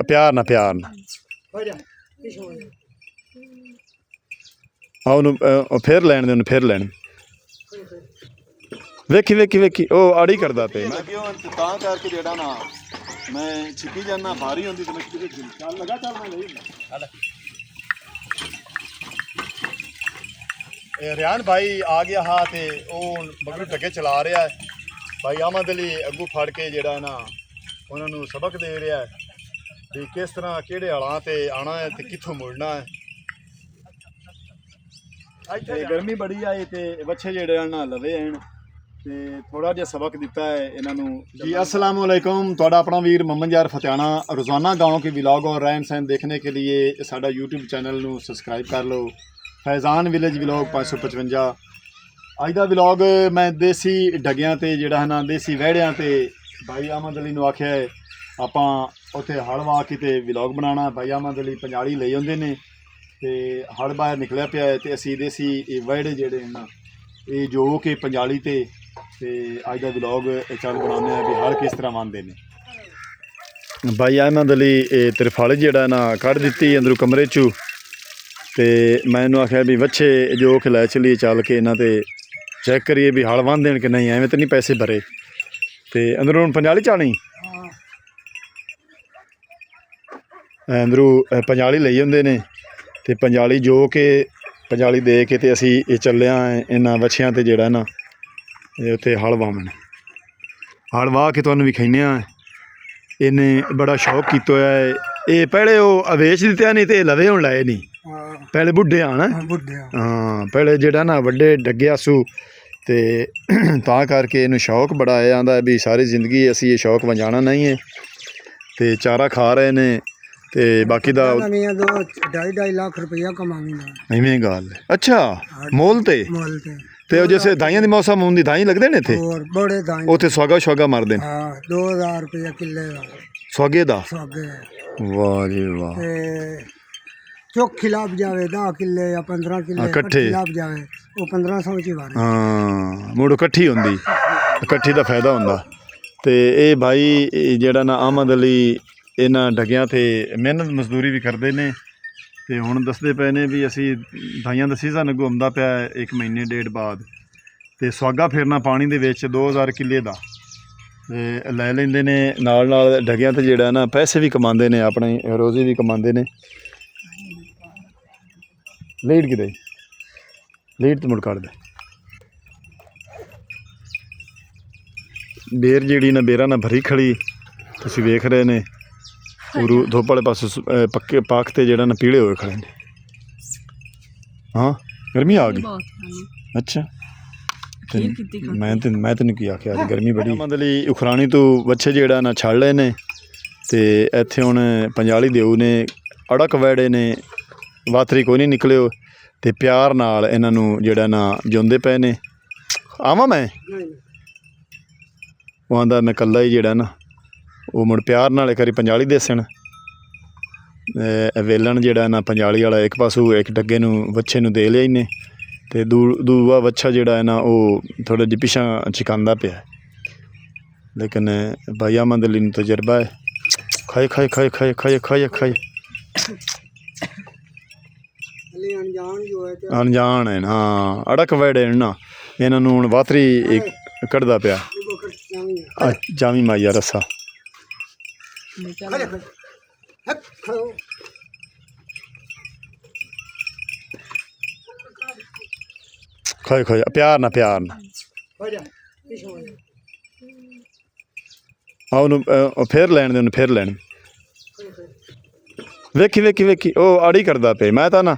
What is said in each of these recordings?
प्यार ना आओ फिर लैन दे फिर लैन वेखी वेखी वेखी ओ आड़ी करदा पे तां करके जेड़ा ना मैं छिपी जाना भारी होंदी ते मैं चल लगा चल मैं नहीं रियान भाई आ गया हाँ ते ओ बकरी टके चला रहा है भाई अहमद अली अगू फड़ के जेड़ा ना उन्होंने सबक दे रहा है भी किस तरह किहड़े हालां ते आना है ते कित्थों मुड़ना है। गर्मी बड़ी आई ते बच्चे जेड़े ना लवे हैं ते थोड़ा जिहा सबक दिता है इन्हों जी। अस्सलाम वालेकुम, तुहाडा अपना वीर मोहम्मद यार फतियाना। रोज़ाना गाँव के व्लॉग और रहन सहन देखने के लिए साडा यूट्यूब चैनल नू सबसक्राइब कर लो, फैज़ान विलेज व्लॉग 555। अज का व्लॉग मैं देसी डगियां ते जेड़ा है ना देसी वहड़ियां ते भाई अहमद अली नू आख्या है आपां उत्थे हल वाह के ते व्लॉग बनाना। भाई अहमद अली पंजाली ले आउंदे ने ते हल बाहर निकलिया पिया है ते असी देसी वहड़े जेड़े ना ये जो के पंजाली ते अज का व्लॉग चल बनाने भी हल किस तरह वांदे ने। भाई अहमद अली तिरफाली जेड़ा ना कढ़ दित्ती अंदरों कमरे चू ते मैं इन्हूं आख्या भी बच्चे जो के लै चलिए चल के इन्हां ते चैक करिए भी हल वाह देन कि नहीं, एवें तो नहीं पैसे भरे ते अंदरों पंजाली चाली अंदरों पंजाली ले आउंदे ने ते पंजाली जो के पंजाली दे के ते असी चले इन्हां बच्छियां ते जेड़ा ना उत्थे हल वाहन हल वाह के तुहानूं विखाने इन्हें बड़ा शौक किया होया है। ये पहले वो अवेच दित्या नहीं ते लवे हुण लाए नहीं, पहले बुढ़े आना हाँ पहले जेड़ा ना वड्डे डगे आसू ते तां करके इनू शौक बड़ा है। आंदा भी सारी जिंदगी असी ये शौक वंजाना नहीं है ते चारा खा रहे ने ते बाकी दा 2.5 लाख रुपया कमावींदा इवें गल। अच्छा मोल ते ते जैसे दाइयां दी मौसम हुंदी दाई लगदे ने इत्थे और बड़े दाई उत्थे सुहागा शुहागा मारदे ने। हां 2000 रुपया किले दा सुहागे दा। सुहागे वाह जी वाह। ते चौक खिलाफ जावे 10 किले या 15 किले इकट्ठे खिलाफ जावे वो 1500 च वारे हाँ मुड़ इकट्ठी हुंदी इकट्ठी दा फायदा हुंदा ते ये भाई जेड़ा ना अहमद अली इन्हां डगियां ते मेहनत मजदूरी भी करते हैं ते हुण दसदे पे ने भी असी दाइयां दा सीज़न अगों आउंदा पिया 1 महीने डेढ़ बाद ते सुहागा फिरना पानी दे विच 2000 किले दा ते लै लैंदे ने नाल नाल डगियां ते जेड़ा ना पैसे भी कमांदे ने अपनी रोज़ी भी कमांदे ने। लीड किते लीड तो मुड़ कट दे बेर जीड़ी ना बेरा ना भरी खड़ी तुसीं वेख रहे ने धुप्प वाले पासे पक्के पाखते जेड़ा ना पीले हुए खड़े ने। हाँ गर्मी आ गई। अच्छा मैं तेन की आख्या गर्मी बड़ी। अहमद अली उखरानी तो बच्चे जेड़ा ना छड़ लए ने ते इत्थे हुण पंजाली देऊ ने अड़क वैड़े ने वाथरी कोई नहीं निकलियो ते प्यार नाल इन्हां नूं जेड़ा ना जिउंदे पे ने। आवां मैं वो आंदा मैं कल्ला ही जेड़ा ना वो मुड़ प्यार नाल एक बारी पंजाली देसन वेलन जेड़ा ना पंजाली वाला एक पासू एक डगे नूं बच्चे नूं दे लिया ने ते दूआ बच्चा जेड़ा है ना वो थोड़ा जी पिछा चिकांदा पिया लेकिन भाई अहमद अली नूं तजर्बा है। खाए खाए खाए खाए खाए खाए खाए अनजान है ना अड़क वैड़े ना इन्हां नूं हुण वाथरी कढ़दा पिया जावी माइया रस्सा खाए खाए प्यार ना आओ फिर लैन दे फिर लैन वेखी वेखी वेखी ओ आड़ी करदा पे मैं तां ना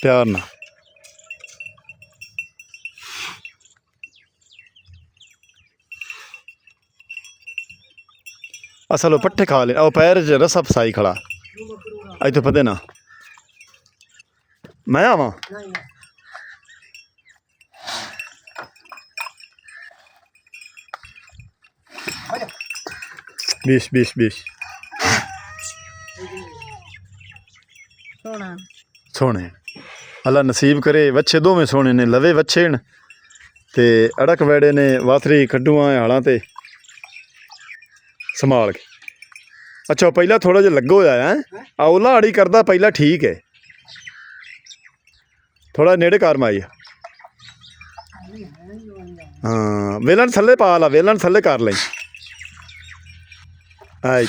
प्यार ना असल पट्ठे खा ले पैर च रस्सा फसाई खड़ा अज तो पते ना मैं आवां बीस बीस बीस सोने अल्लाह नसीब करे बच्चे दोवें सोने ने लवे बच्चे न ते अड़क वैड़े ने वाथरी कड्डू हालां ते संभाल के ਅੱਛਾ ਪਹਿਲਾਂ ਥੋੜਾ ਜਿਹਾ ਲੱਗਾ ਹੋਇਆ ਹੈ ਔਲਾ ਆੜੀ ਕਰਦਾ ਪਹਿਲਾਂ ਠੀਕ ਹੈ ਥੋੜਾ ਨੇੜੇ ਕਾਰ ਮਾਈ ਹਾਂ ਵੇਲਣ ਥੱਲੇ ਪਾ ਲਾ ਵੇਲਣ ਥੱਲੇ ਕਰ ਲਈ ਆਈ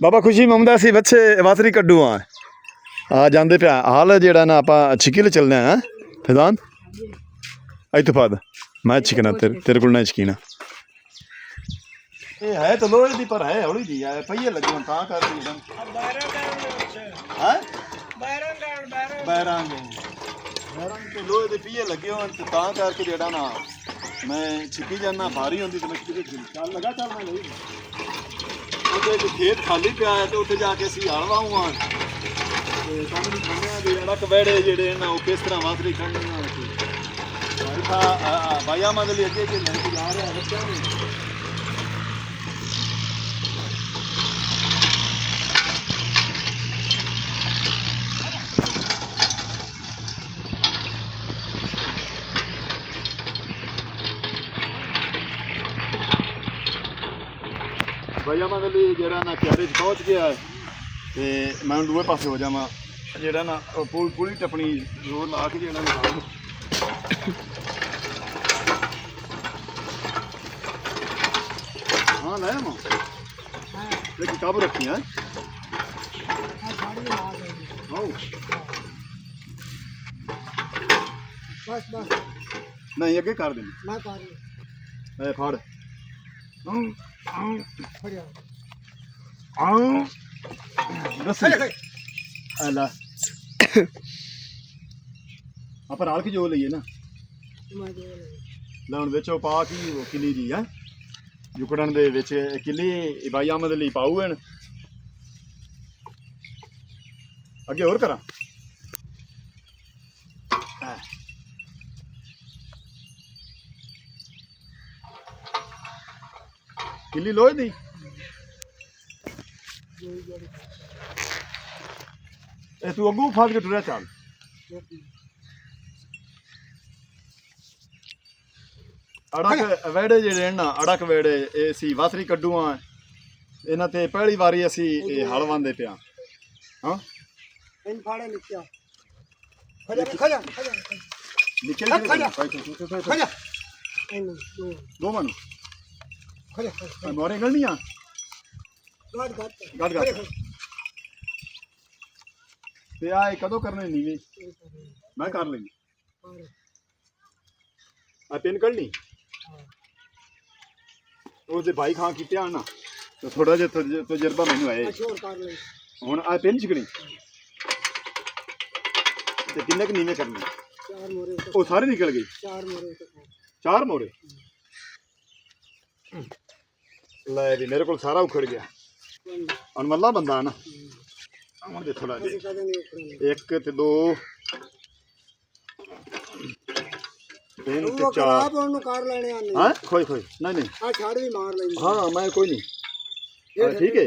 ਬਾਬਾ ਖੁਸ਼ੀ ਮੰਮਦਾ ਸੀ ਬੱਚੇ ਵਾਸਰੀ ਕੱਢੂ ਆ ਜਾਂਦੇ ਪਿਆ ਹਾਲ ਜਿਹੜਾ ਨਾ ਆਪਾਂ ਛਿੱਕੀ ਚੱਲਦੇ ਆ ਫੈਜ਼ਾਨ ਇੱਥੋਂ ਪਾ ਮੈਂ ਛਿਕਣਾ ਤੇਰੇ ਕੋਲ ਨਾ ਛਿਕਣਾ ਇਹ ਹੈ ਤਾਂ ਲੋਹੇ ਦੀ ਪਰ ਹੈ ਹੌਲੀ ਜੀ ਹੈ ਪਈਏ ਲੱਗੇ ਤਾਂ ਕਰਦੀ ਹੈ ਬੈਰਾਂ ਤੇ ਲੋਹੇ ਦੇ ਪਈਏ ਲੱਗੇ ਹੋਣ ਤੇ ਤਾਂ ਕਰਕੇ ਜਿਹੜਾ ਨਾ ਮੈਂ ਛਿੱਕੀ ਜਾਂਦਾ ਭਾਰੀ ਹੁੰਦੀ ਤੇ ਮੈਂ ਕਿਤੇ ਚੱਲ ਲਗਾ ਚੱਲ ਮੈਂ ਲਈ ਉਹਦੇ ਖੇਤ ਖਾਲੀ ਪਿਆ ਹੈ ਤੇ ਉੱਥੇ ਜਾ ਕੇ ਅਸੀਂ ਹਲ ਵਾਹੂਆਂ ਤੇ ਕੰਮ ਨਹੀਂ ਖਾਣਿਆ ਵੀ ਅੜਕ ਵੜੇ ਜਿਹੜੇ ਨਾ ਉਹ ਕਿਸ ਤਰ੍ਹਾਂ ਵਾਸਰੀ ਖੜਨੀਆਂ ਭਾਈ ਆਮਦ ਲਈ ਅੱਗੇ ਲੈ ਕੇ ਜਾ ਰਿਹਾ ਬੱਚਾ ਨਹੀਂ ਭਾਈਆ ਮੈਂ ਲਈ ਜਿਹੜਾ ਨਾ ਕਿਆਰੇ 'ਚ ਪਹੁੰਚ ਗਿਆ ਹੈ ਤੇ ਮੈਂ ਦੂਏ ਪਾਸੇ ਹੋ ਜਾਵਾਂ ਜਿਹੜਾ ਨਾ ਪੁਲੀ ਟੱਪਣੀ ਜ਼ੋਰ ਲਾ ਕੇ ਜਿਹੜਾ ਨਾ ਹਾਂ ਲੈ ਆਵਾਂ ਲੇਕਿਨ ਕਾਬੂ ਰੱਖੀ ਹੈ बस ਨਹੀਂ ਅੱਗੇ ਕਰ ਦੇ मैं कर ਐ ਫੜ ਦੱਸੀ ਆਲਾ ਆਪਾਂ ਨਾਲ ਕੀ ਜੋ ਲਈਏ ਨਾ ਲੈ ਹੁਣ ਵਿੱਚ ਉਹ ਪਾ ਕੀ ਉਹ ਕਿਲੀ ਜੀ ਹੈ ਜੁਕੜਨ ਦੇ ਵਿੱਚ ਕਿਲੀ ਬਾਈ ਆਮਦ ਲਈ ਪਾਉ ਹਨ ਅੱਗੇ ਹੋਰ ਕਰਾਂ ਕਿੱਲੀ ਲੋਹੇ ਦੀ ਇਹ ਤੂੰ ਅੱਗੋਂ ਫਸ ਕੇ ਟੁਰਿਆ ਚੱਲ ਅੜਕ ਵੇੜੇ ਜਿਹੜੇ ਨਾ ਅੜਕ ਵੇੜੇ ਇਹ ਸੀ ਵਾਸਰੀ ਕੱਢੂਆਂ ਇਹਨਾਂ ਤੇ ਪਹਿਲੀ ਵਾਰੀ ਅਸੀਂ ਇਹ ਹਲ ਵਾਂਦੇ ਪਿਆ ਹਾਂ इन फाड़े निकल खजा ਨਿਕਲ खजा इन ਦੋ ਮਨ खजा ਮੋਰੇ ਗਲਣੀਆਂ गाड़ ਗੱਡ ਤੇ ਆਏ ਕਦੋਂ ਕਰਨੇ ਨੀਵੇਂ ਮੈਂ ਕਰ ਲੈਂਦੀ ਆ ਪਿੰਨ ਕੱਢਣੀ ਉਹਦੇ ਭਾਈ ਖਾਂ ਕੀ ਧਿਆਨ ਨਾ ਤੇ ਥੋੜਾ ਜਿਹਾ ਤਜਰਬਾ ਮੈਨੂੰ ਆਇਆ ਹੁਣ ਆ ਪਿੰਨ ਛਕਣੀ ਤੇ ਕਿੰਨੇ ਕੁ ਨੀਵੇਂ ਕਰਨੇ ਉਹ ਸਾਰੇ ਨਿਕਲ ਗਏ ਚਾਰ ਮੋਰੇ ਲੈ ਵੀ ਮੇਰੇ ਕੋਲ ਸਾਰਾ ਉਖੜ ਗਿਆ ਹੁਣ ਮੱਲਾ ਬੰਦਾ ਨਾ ਹੁਣ ਦੇ ਥੋੜਾ ਜਿਹਾ ਇੱਕ ਤੇ ਦੋ ਤਿੰਨ ਤੇ ਚਾਰ ਹਾਂ ਕੋਈ ਨਹੀਂ ਹਾਂ ਮੈਂ ਕੋਈ ਨਹੀਂ ਠੀਕ ਹੈ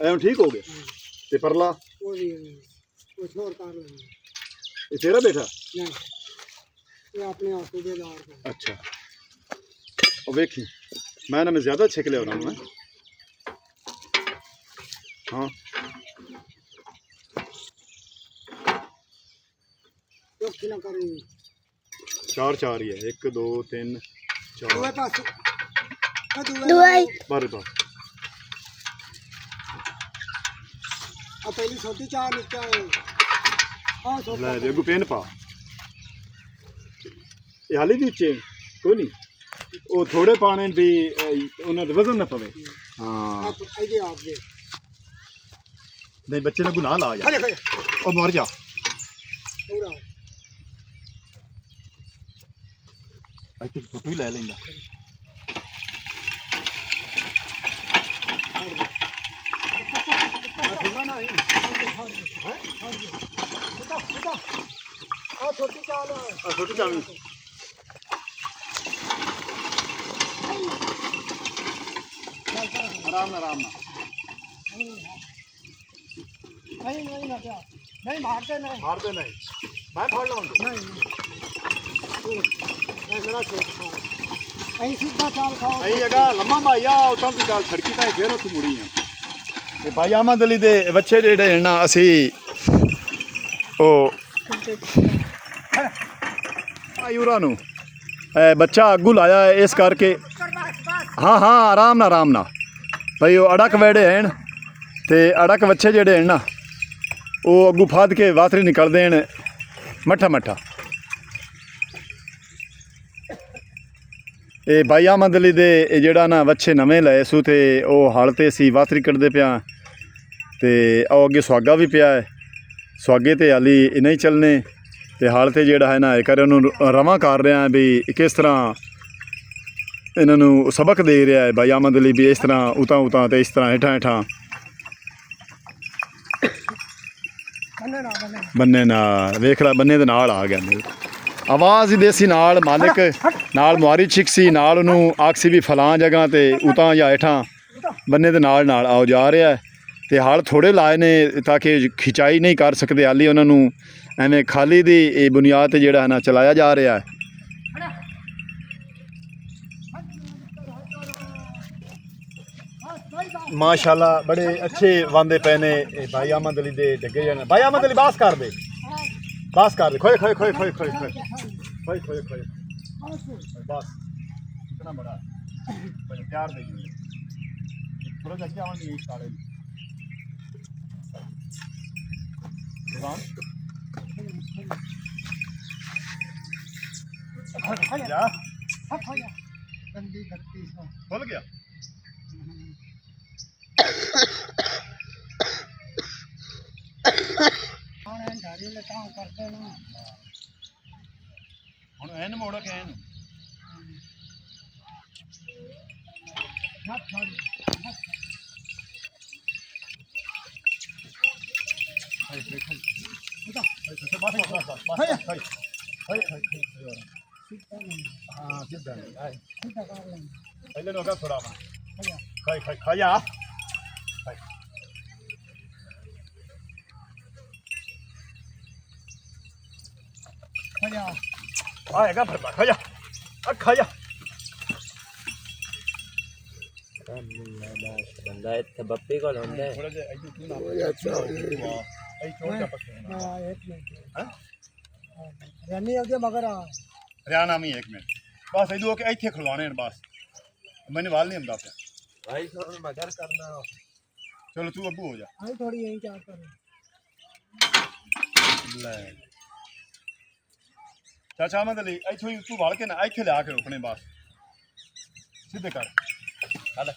ਐਂ ਠੀਕ ਹੋ ਗਿਆ ਤੇ ਪਰਲਾ ਇਹ ਤੇਰਾ ਬੇਟਾ अच्छा और देखी मैं ना मैं ज़्यादा छिक ले रहा हूँ मैं हाँ चार ही है एक दो तीन चार बारह बार पहली छोटी चार ले देखो पेन पा ਇਹ ਹਾਲੀ ਦੀ ਉੱਚੇ ਕੋਈ ਨਹੀਂ ਉਹ ਥੋੜੇ ਪਾਣੇ ਵੀ ਉਹਨਾਂ ਦਾ ਵਜ਼ਨ ਨਾ ਪਵੇ ਹਾਂ ਨਹੀਂ ਬੱਚੇ ਨੂੰ ਗੁਨਾਹ ਲਾ ਜਾ ਉਹ ਮਰ ਜਾ ਇੱਥੇ ਫੋਟੋ ਹੀ ਲੈ ਲੈਂਦਾ ਛੋਟੀ ਚਾਲ आराम ना नहीं नहीं ना क्या नहीं मारते नहीं मारते नहीं मैं फाड़ लवांगा नहीं मेरा शेख ऐसी सीधा चाल खाओ ਅਈ ਜਗਾ ਲੰਮਾ ਭਾਈਆ ਉਤਾਂ ਦੀ ਗੱਲ ਛੜਕੀ ਤਾਂ ਫੇਰ ਉੱਥੇ ਮੁੜੀ ਆ ਤੇ ਭਾਈ ਅਹਿਮਦ ਅਲੀ ਦੇ ਬੱਚੇ ਜਿਹੜੇ ਹਨ ਨਾ ਅਸੀਂ ਉਹ ਆਯੂਰਾ ਨੂੰ ਬੱਚਾ ਅੱਗੂ ਲਾਇਆ ਹੈ ਇਸ ਕਰਕੇ ਹਾਂ ਹਾਂ ਆਰਾਮ ਨਾਲ ਭਾਈ ਉਹ ਅੜਕ ਵੇੜੇ ਹਨ ਤੇ ਅੜਕ ਬੱਚੇ ਜਿਹੜੇ ਹਨ ਨਾ ਉਹ ਅੱਗੂ ਫਾਦ ਕੇ ਵਾਤਰੀ ਨਿਕਲਦੇ ਹਨ ਮੱਠਾ ਇਹ ਭਾਈ ਅਹਿਮਦ ਅਲੀ ਦੇ ਜਿਹੜਾ ਨਾ ਵੱਛੇ ਨਵੇਂ ਲਏ ਸੂ ਤੇ ਉਹ ਹਲ ਤੇ ਸੀ ਵਾਤਰੀ ਕੱਢਦੇ ਪਿਆ ਤੇ ਉਹ ਅੱਗੇ ਸੁਹਾਗਾ ਵੀ ਪਿਆ ਹੈ ਸੁਹਾਗੇ ਤੇ ਹਾਲੀ ਨਹੀਂ ਚੱਲਨੇ ਤੇ ਹਲ ਤੇ ਜਿਹੜਾ ਹੈ ਨਾ ਇਹ ਕਰੇ ਉਹਨੂੰ ਰਵਾਂ ਕਰ ਰਿਹਾ ਵੀ ਕਿਸ ਤਰ੍ਹਾਂ ਇਹਨਾਂ ਨੂੰ ਸਬਕ ਦੇ ਰਿਹਾ ਹੈ ਭਾਈ ਅਹਿਮਦ ਅਲੀ ਵੀ ਇਸ ਤਰ੍ਹਾਂ ਉਤਾਂ ਤੇ ਇਸ ਤਰ੍ਹਾਂ ਹੇਠਾਂ ਬੰਨੇ ਨਾਲ ਵੇਖ ਲਾ ਬੰਨੇ ਦੇ ਨਾਲ ਆ ਗਿਆ ਮੇਰੇ ਆਵਾਜ਼ ਹੀ ਦੇਸੀ ਨਾਲ ਮਾਲਿਕ ਨਾਲ ਮੁਆਰੀ ਛਿਕ ਸੀ ਨਾਲ ਉਹਨੂੰ ਆਖਸੀ ਵੀ ਫਲਾਂ ਜਗ੍ਹਾ ਤੇ ਉਤਾਂ ਜਾਂ ਹੇਠਾਂ ਬੰਨੇ ਦੇ ਨਾਲ ਆਉ ਜਾ ਰਿਹਾ ਤੇ ਹਲ ਥੋੜੇ ਲਾਏ ਨੇ ਤਾਂ ਕਿ ਖਿਚਾਈ ਨਹੀਂ ਕਰ ਸਕਦੇ ਹਾਲੀ ਉਹਨਾਂ ਨੂੰ ਐਵੇਂ ਖਾਲੀ ਦੀ ਇਹ ਬੁਨਿਆਦ ਤੇ ਜਿਹੜਾ ਹੈ ਨਾ ਚਲਾਇਆ ਜਾ ਰਿਹਾ ਹੈ ਮਾਸ਼ਾਅੱਲਾ ਬੜੇ ਅੱਛੇ ਵਾਂਦੇ ਪਏ ਨੇ ਇਹ ਭਾਈ ਅਹਿਮਦ ਅਲੀ ਦੇ ਡੱਗੇ ਜਾਣ ਭਾਈ ਅਹਿਮਦ ਅਲੀ ਬਾਸ ਕਰ ਦੇ खोए बस इतना बड़ा प्यार देगी थोड़ा सा क्या आवाज़ नहीं सारे खुल गया ਹੁਣ ਐਨ ਮੋੜ ਕੇ ਐਨ ਪਹਿਲੇ ਲੋਗਾ ਥੋੜਾ ਖਾ ਜਾ आएगा फिर खा जा खा जा बंदा इत्थे बप्पी कोल होंदा है थोड़ा जे आई तू ना आई छोड़ जा पक्के हैं रानी आगे मगर हरियाणा में 1 मिनट बस इधर के इथे खलवाने हैं बस मैंने वाल नहीं हमदा पे भाई थोड़ा मगर करना चलो तू अबू हो जा आई थोड़ी यही चार कर ले चाचा अहमद अली इथों ही तू वाल के ना इथे ले आके रोकने बस सीधे कर चल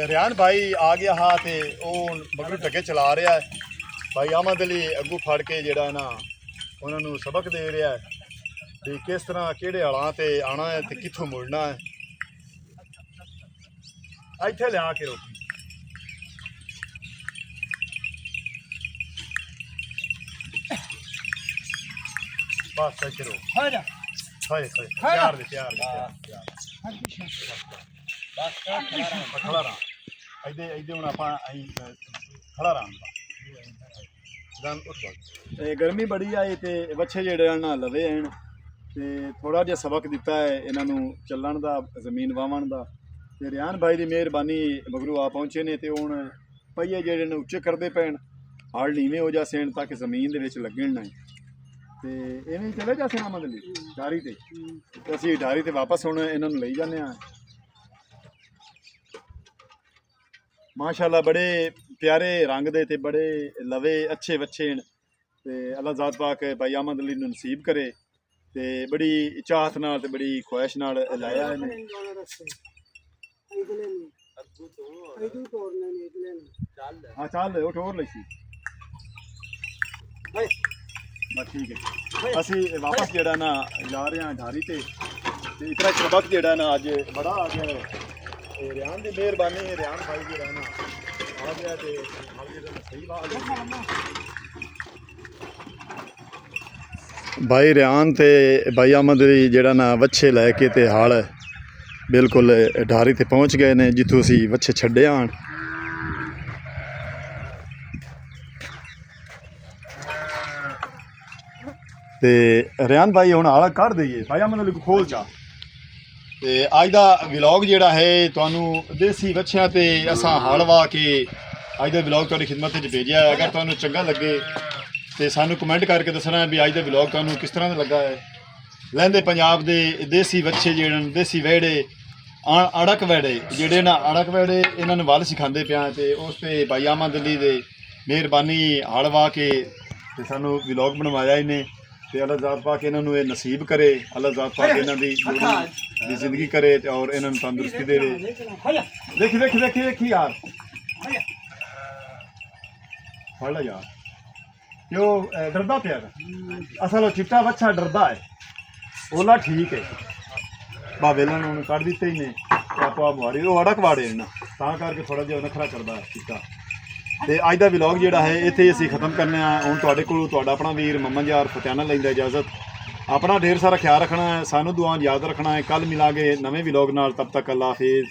रियान भाई आ गया हाँ ते ਉਹ ਬਗਰੂ ਟੱਕੇ ਚਲਾ ਰਿਹਾ ਹੈ ਭਾਈ ਅਹਿਮਦ ਅਲੀ ਅੱਗੂ ਫੜ ਕੇ ਜਿਹੜਾ ਨਾ ਉਹਨਾਂ ਨੂੰ ਸਬਕ ਦੇ ਰਿਹਾ ਹੈ ਵੀ ਕਿਸ ਤਰ੍ਹਾਂ ਕਿਹੜੇ ਹਾਲਾਂ ਤੇ ਆਣਾ ਹੈ ਤੇ ਕਿੱਥੋਂ ਮੁੜਨਾ ਹੈ ਇੱਥੇ ਲਿਆ ਕੇ ਰੋਕੀ बस ऐसे रहो खाजा हाय प्यार दे प्यार बस खड़ा रहा इधे हुन आपा खड़ा रहा जान उठ ए गर्मी बड़ी आई ते बच्चे जेड़े ना लवे हैं ते थोड़ा जिहा सबक दिता है इन्हां नूं चलण दा जमीन वावण दा ते रियान भाई दी मेहरबानी मगरू आ पहुंचे ने ते हुन पहिए जेड़े ने उच्चे करदे पैण हल नीवें हो जासन ताकि जमीन दे विच लगण ना ਤੇ ਐਵੇਂ ਚਲੇ ਜਾ ਸੇ ਅਹਿਮਦ ਅਲੀ ਢਾਰੀ ਤੇ ਅਸੀਂ ਢਾਰੀ ਤੇ ਵਾਪਸ ਹੁਣ ਇਹਨਾਂ ਨੂੰ ਲਈ ਜਾਂਦੇ ਆ ਮਾਸ਼ਾਅੱਲਾ ਬੜੇ ਪਿਆਰੇ ਰੰਗ ਦੇ ਤੇ ਬੜੇ ਲਵੇ ਅੱਛੇ ਬੱਚੇ ਨੇ ਤੇ ਅੱਲਾਹ ਜ਼ਾਤ ਪਾਕ ਭਾਈ ਅਹਿਮਦ ਅਲੀ ਨੂੰ ਨਸੀਬ ਕਰੇ ਤੇ ਬੜੀ ਚਾਹਤ ਨਾਲ ਤੇ ਬੜੀ ਖੁਆਇਸ਼ ਨਾਲ ਲਾਇਆ ਇਹਨੇ ਹਾਂ ਚੱਲ ਉਹ ਟੋਰ ਲਈ ਸੀ बस ठीक है असी वापस जेड़ा ना जा रहे हैं ढारी ते इतना सबक जेड़ा ना अज बड़ा आ गया है रियान की मेहरबानी है रियान भाई जी रहना आ गया ते सही बात भाई रियान ते भाई अहमद जेड़ा ना वच्छे लैके ते हाल बिल्कुल ढारी ते पहुँच गए ने जिथों असी वच्छे छड्डे आन ਤੇ ਰਿਆਨ ਭਾਈ ਹੁਣ ਹਾਲ ਕੱਢ ਦਈਏ ਭਾਈ ਮੈਨੂੰ ਖੋਲ ਚਾ ਤੇ ਅੱਜ ਦਾ ਵਲੌਗ ਜਿਹੜਾ ਹੈ ਤੁਹਾਨੂੰ ਦੇਸੀ ਵੱਛਿਆਂ ਤੇ ਅਸਾਂ ਹਲ ਵਾ ਕੇ ਅੱਜ ਦਾ ਵਲੌਗ ਤੁਹਾਡੀ ਖਿਦਮਤ ਵਿੱਚ ਭੇਜਿਆ ਹੈ। ਅਗਰ ਤੁਹਾਨੂੰ ਚੰਗਾ ਲੱਗੇ ਤੇ ਸਾਨੂੰ ਕਮੈਂਟ ਕਰਕੇ ਦੱਸਣਾ ਵੀ ਅੱਜ ਦਾ ਵਲੌਗ ਤੁਹਾਨੂੰ ਕਿਸ ਤਰ੍ਹਾਂ ਦਾ ਲੱਗਾ ਹੈ। ਲਹਿੰਦੇ ਪੰਜਾਬ ਦੇ ਦੇਸੀ ਵੱਛੇ ਜਿਹੜੇ ਦੇਸੀ ਵਹਿੜੇ ਅੜਕ ਵਹਿੜੇ ਜਿਹੜੇ ਨਾ ਅੜਕ ਵਹਿੜੇ ਇਹਨਾਂ ਨੂੰ ਵੱਲ ਸਿਖਾਉਂਦੇ ਪਿਆ ਤੇ ਉਸ ਤੇ ਭਾਈ ਅਹਿਮਦ ਅਲੀ ਦੇ ਮਿਹਰਬਾਨੀ ਹਲ ਵਾ ਕੇ ਤੇ ਸਾਨੂੰ ਵਲੌਗ ਬਣਵਾਇਆ ਇਹਨੇ ਤੇ ਅੱਲਾਹ ਜ਼ਾਤ ਪਾਕ ਇਹਨਾਂ ਨੂੰ ਇਹ ਨਸੀਬ ਕਰੇ। ਅੱਲਾਹ ਜ਼ਾਤ ਪਾਕ ਇਹਨਾਂ ਦੀ ਦੀ ਜ਼ਿੰਦਗੀ ਕਰੇ ਤੇ ਔਰ ਇਹਨਾਂ ਨੂੰ ਤੰਦਰੁਸਤੀ ਦੇਵੇ। ਦੇਖੀ ਦੇਖੀ ਦੇਖੀ ਦੇਖੀ ਯਾਰ ਫੜ ਲੈ ਯਾਰ ਕਿਉਂ ਡਰਦਾ ਪਿਆ ਅਸਲ ਉਹ ਚਿੱਟਾ ਬੱਚਾ ਡਰਦਾ ਹੈ ਉਹਲਾ ਠੀਕ ਹੈ ਬਾਬੇ ਇਹਨਾਂ ਨੂੰ ਕੱਢ ਦਿੱਤੇ ਹੀ ਨੇ ਆਪੋ ਆਪ ਮਾਰੀ ਉਹ ਅੜਕ ਵਾੜੇ ਨਾ ਤਾਂ ਕਰਕੇ ਥੋੜਾ ਜਿਹਾ ਨਖਰਾ ਕਰਦਾ ਹੈ ਚਿੱਟਾ। ਤੇ ਅੱਜ ਦਾ ਵਲੌਗ ਜਿਹੜਾ ਹੈ ਇੱਥੇ ਅਸੀਂ ਖਤਮ ਕਰਨੇ ਆ। ਹੁਣ ਤੁਹਾਡੇ ਕੋਲ ਤੁਹਾਡਾ ਆਪਣਾ ਵੀਰ ਮੁਹੰਮਦ ਯਾਰ ਫਤਿਆਣਾ ਲੈਂਦਾ ਇਜਾਜ਼ਤ। ਆਪਣਾ ਢੇਰ ਸਾਰਾ ਖਿਆਲ ਰੱਖਣਾ ਹੈ, ਸਾਨੂੰ ਦੁਆ ਯਾਦ ਰੱਖਣਾ ਹੈ। ਕੱਲ ਮਿਲਾਂਗੇ ਨਵੇਂ ਵਲੌਗ ਨਾਲ, ਤਬ ਤੱਕ ਅੱਲਾ ਹਾਫਿਜ਼।